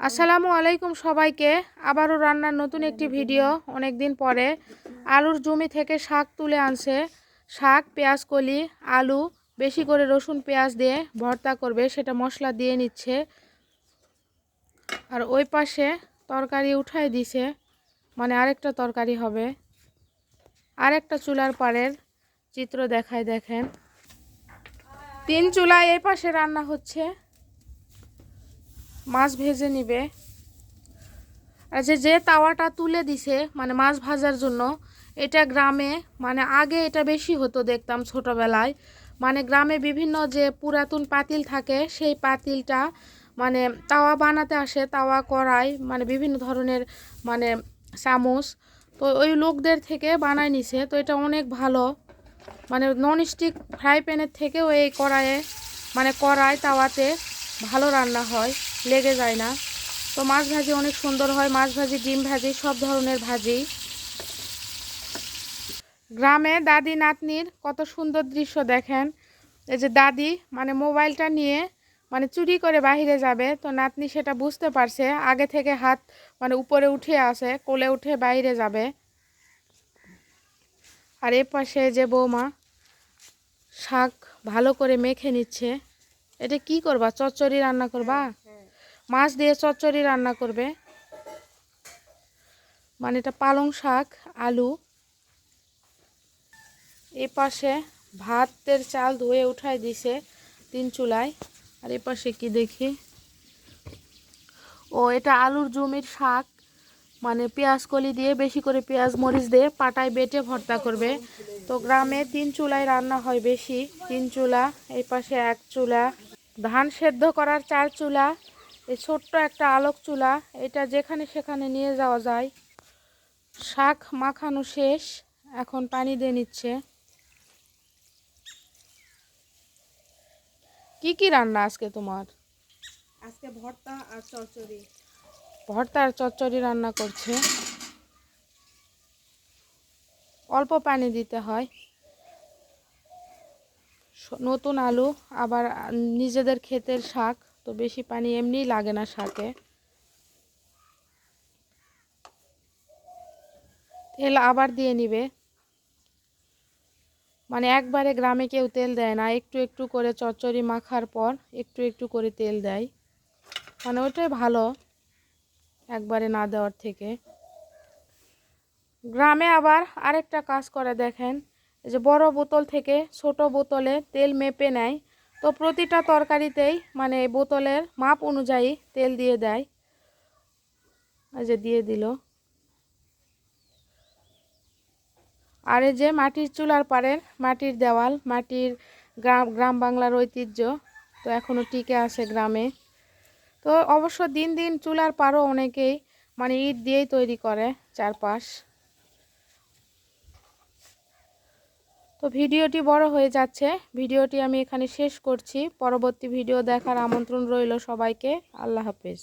আসসালামু আলাইকুম সবাইকে। আবারও রান্নার নতুন একটি ভিডিও। অনেক দিন পরে আলুর জমি থেকে শাক তুলে আনছে। শাক, পেঁয়াজ কলি, আলু বেশি করে রসুন পেঁয়াজ দিয়ে ভর্তা করবে, সেটা মশলা দিয়ে নিচ্ছে। আর ওই পাশে তরকারি উঠাই দিছে, মানে আরেকটা তরকারি হবে। আরেকটা চুলার পাড়ের চিত্র দেখায়, দেখেন 3 চুলায় এই পাশে রান্না হচ্ছে। মাছ ভেজে নিবে। আর যে তাওয়াটা তুলে দিছে মানে মাছ ভাজার জন্য, এটা গ্রামে মানে আগে এটা বেশি হতো দেখতাম ছোটোবেলায়। মানে গ্রামে বিভিন্ন যে পুরাতন পাতিল থাকে, সেই পাতিলটা মানে তাওয়া বানাতে আসে, তাওয়া কড়াই মানে বিভিন্ন ধরনের মানে চামচ, তো ওই লোকদের থেকে বানায় নিছে। তো এটা অনেক ভালো, মানে ননস্টিক ফ্রাই প্যানের থেকেও এই কড়াইয়ে মানে কড়াই তাওয়াতে ভালো রান্না হয়, লেগে যায় না। তো মাছ ভাজি অনেক সুন্দর হয়, মাছ ভাজি, ডিম ভাজি, সব ধরনের ভাজি। গ্রামে দাদি নাতনির কত সুন্দর দৃশ্য দেখেন। এই যে দাদি মানে মোবাইলটা নিয়ে মানে চুরি করে বাইরে যাবে, তো নাতনি সেটা বুঝতে পারছে, আগে থেকে হাত মানে উপরে উঠে আসে, কোলে উঠে বাইরে যাবে। আর এ পাশে যে বৌমা শাক ভালো করে মেখে নিচ্ছে। এটা কি করবা, চচ্চড়ি রান্না করবা? মাছ দিয়ে চচ্চড়ি রান্না করবে। মানে এটা পালং শাক, আলু। এ পাশে ভাতের চাল ধুয়ে উঠাই দিছে 3 চুলায়। আর এ পাশে কি দেখি, ও এটা আলুর জমির শাক, মানে পেঁয়াজ কলি দিয়ে বেশি করে পেঁয়াজ মরিচ দিয়ে পাটায় বেটে ভর্তা করবে। তো গ্রামে 3 চুলায় রান্না হয় বেশি, 3 চুলা। এই পাশে 1 চুলা। ধান সেদ্ধ করার 4 চুলা। এই ছোট্ট একটা আলোক চুলা, এটা যেখানে সেখানে নিয়ে যাওয়া যায়। শাক মাখানো শেষ, এখন পানি দিয়ে নিচ্ছে। কি কি রান্না আজকে তোমার? আজকে ভর্তা আর চচ্চড়ি। ভর্তা আর চচ্চড়ি রান্না করছে। অল্প পানি দিতে হয়। নতুন আলু, আবার নিজেদের ক্ষেতের শাক, তো বেশি পানি এমনিই লাগে না শাকে। তেল আবার দিয়ে নিবে। মানে একবারে গ্রামে কেউ তেল দেয় না, একটু একটু করে চচ্চড়ি মাখার পর একটু একটু করে তেল দেয়, মানে ওইটাই ভালো একবারে না দেওয়ার থেকে। গ্রামে আবার আরেকটা কাজ করে দেখেন, এই যে বড় বোতল থেকে ছোট বোতলে তেল মেপে নেয়। তো প্রতিটা তরকারিতেই মানে বোতলের মাপ অনুযায়ী তেল দিয়ে দেয়। এই যে দিয়ে দিল। আর এই যে মাটির চুলার পাড়ের মাটির দেওয়াল, মাটির গ্রাম বাংলার ঐতিহ্য, তো এখনও টিকে আছে গ্রামে। তো অবশ্য দিন দিন চুলার পাড়ও অনেকেই মানে ইট দিয়েই তৈরি করে চারপাশ। তো ভিডিওটি বড় হয়ে যাচ্ছে, ভিডিওটি আমি এখানে শেষ করছি। পরবর্তী ভিডিও দেখার আমন্ত্রণ রইল সবাইকে। আল্লাহ হাফেজ।